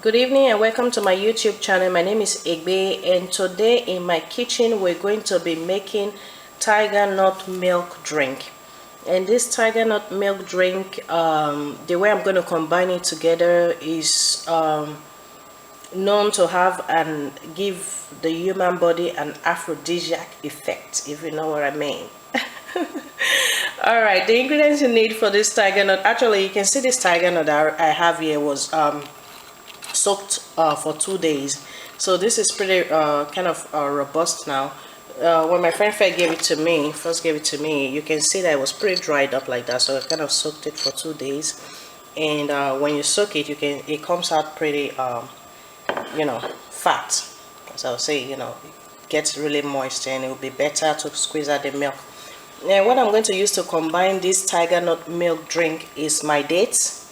Good evening and welcome to my YouTube channel. My name is Egbe, and today in my kitchen we're going to be making Tigernut milk drink. And this Tigernut milk drink, the way I'm going to combine it together is known to have and give the human body an aphrodisiac effect, if you know what I mean. All right, the ingredients you need for this Tigernut, actually you can see this Tigernut that I have here was soaked for 2 days, so this is pretty kind of robust now. When my friend first gave it to me, you can see that it was pretty dried up like that, so I kind of soaked it for 2 days. And when you soak it, it comes out pretty fat, as I'll say, it gets really moist, and it will be better to squeeze out the milk. And what I'm going to use to combine this Tigernut milk drink is my dates.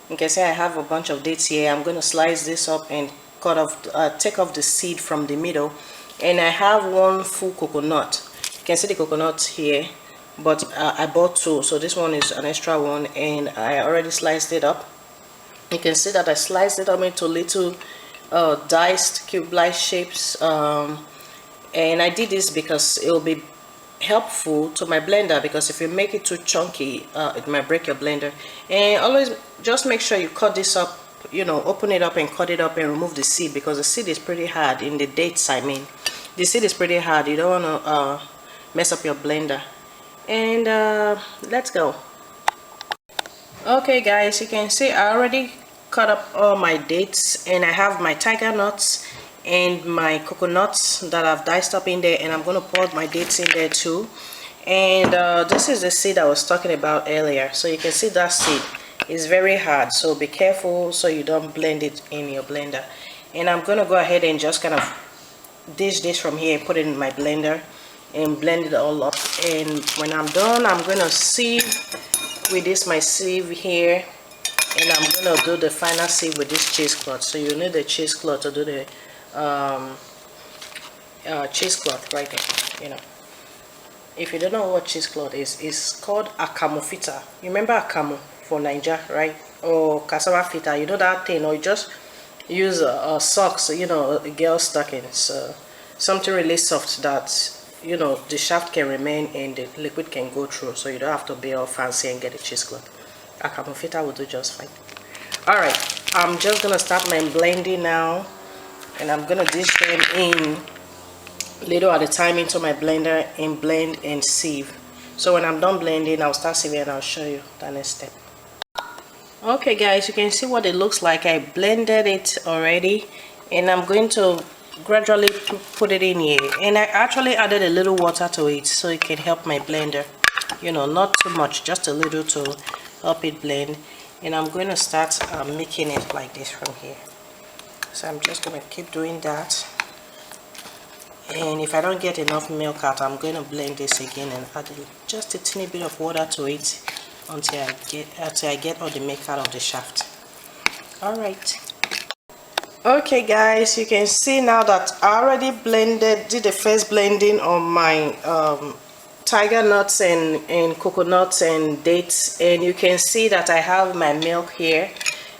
You can see I have a bunch of dates here. I'm going to slice this up and take off the seed from the middle. And I have one full coconut. You can see the coconut here, but I bought two, so this one is an extra one, and I already sliced it up. You can see that I sliced it up into little diced cube-like shapes, and I did this because it will be helpful to my blender, because if you make it too chunky, it might break your blender. And always just make sure you cut this up, open it up and cut it up and remove the seed, because the seed is pretty hard in the dates. I mean, the seed is pretty hard. You don't want to mess up your blender. And let's go. Okay guys, you can see I already cut up all my dates, and I have my tiger nuts and my coconuts that I've diced up in there, and I'm going to pour my dates in there too. And this is the seed I was talking about earlier, so you can see that seed is very hard, so be careful so you don't blend it in your blender. And I'm going to go ahead and just kind of dish this from here and put it in my blender and blend it all up. And when I'm done, I'm going to sieve with this my sieve here, and I'm going to do the final sieve with this cheesecloth. So you need the cheesecloth to do the cheesecloth right there. If you don't know what cheesecloth is, it's called akamu fita. You remember akamu for Niger, right? Or cassava fita, that thing. Or you just use socks, a girl's stockings, something really soft that the shaft can remain and the liquid can go through, so you don't have to be all fancy and get a cheesecloth. Akamu fita will do just fine. All right, I'm just gonna start my blending now, and I'm gonna dish them in little at a time into my blender and blend and sieve. So when I'm done blending, I'll start sieving and I'll show you the next step. Okay guys, you can see what it looks like. I blended it already, and I'm going to gradually put it in here. And I actually added a little water to it so it can help my blender, not too much, just a little to help it blend. And I'm going to start making it like this from here. So I'm just going to keep doing that, and if I don't get enough milk out, I'm going to blend this again and add just a teeny bit of water to it until I get all the milk out of the shaft. All right. Okay guys, you can see now that I already did the first blending on my tiger nuts and coconuts and dates, and you can see that I have my milk here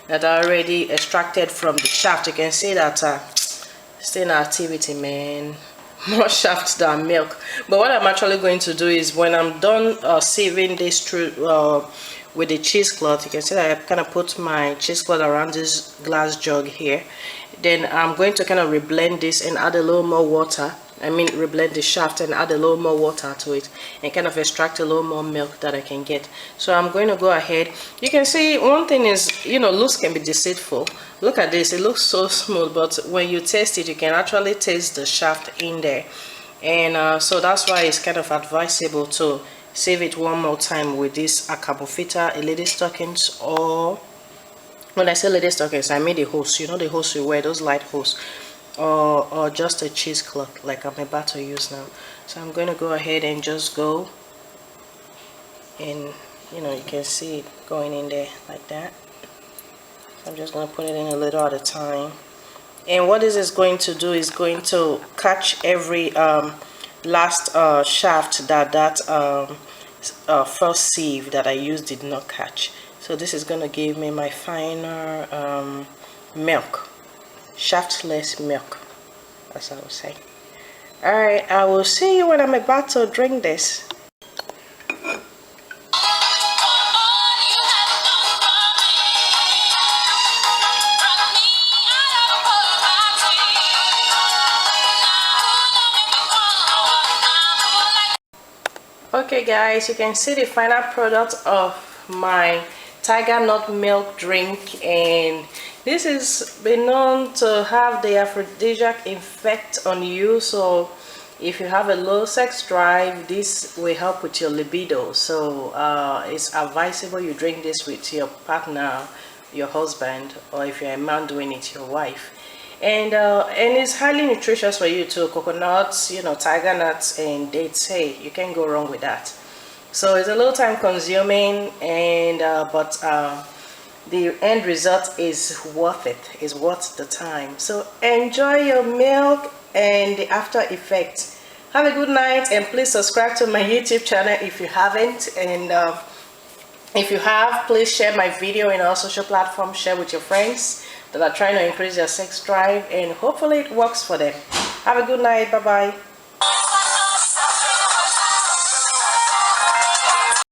that I already extracted from the shaft. You can see that still in activity, man. More shaft than milk. But what I'm actually going to do is, when I'm done sieving this through with the cheesecloth, you can see that I kind of put my cheesecloth around this glass jug here. Then I'm going to kind of reblend this and add a little more water. Reblend the shaft and add a little more water to it, and kind of extract a little more milk that I can get. So I'm going to go ahead. You can see one thing is, looks can be deceitful. Look at this, it looks so smooth, but when you taste it, you can actually taste the shaft in there. And so that's why it's kind of advisable to save it one more time with this akamu fita, a lady stockings, or when I say lady stockings, I mean the hose. The hose you wear, those light hose. Or just a cheesecloth like I'm about to use now. So I'm going to go ahead and just go, and you can see it going in there like that. So I'm just going to put it in a little at a time. And what this is going to do is going to catch every last shaft that first sieve that I used did not catch. So this is going to give me my finer milk. shaftless milk, as I would say. Alright, I will see you when I'm about to drink this. Okay guys, you can see the final product of my Tigernut milk drink, and this is been known to have the aphrodisiac effect on you. So if you have a low sex drive, this will help with your libido. So it's advisable you drink this with your partner, your husband, or if you're a man doing it, your wife. And it's highly nutritious for you too. Coconuts, you know, tiger nuts and dates. Hey, you can't go wrong with that. So it's a little time consuming, and but the end result is worth it. It's worth the time. So enjoy your milk and the after effects. Have a good night, and please subscribe to my YouTube channel if you haven't. And if you have, please share my video in all social platforms. Share with your friends that are trying to increase their sex drive, and hopefully it works for them. Have a good night. Bye bye.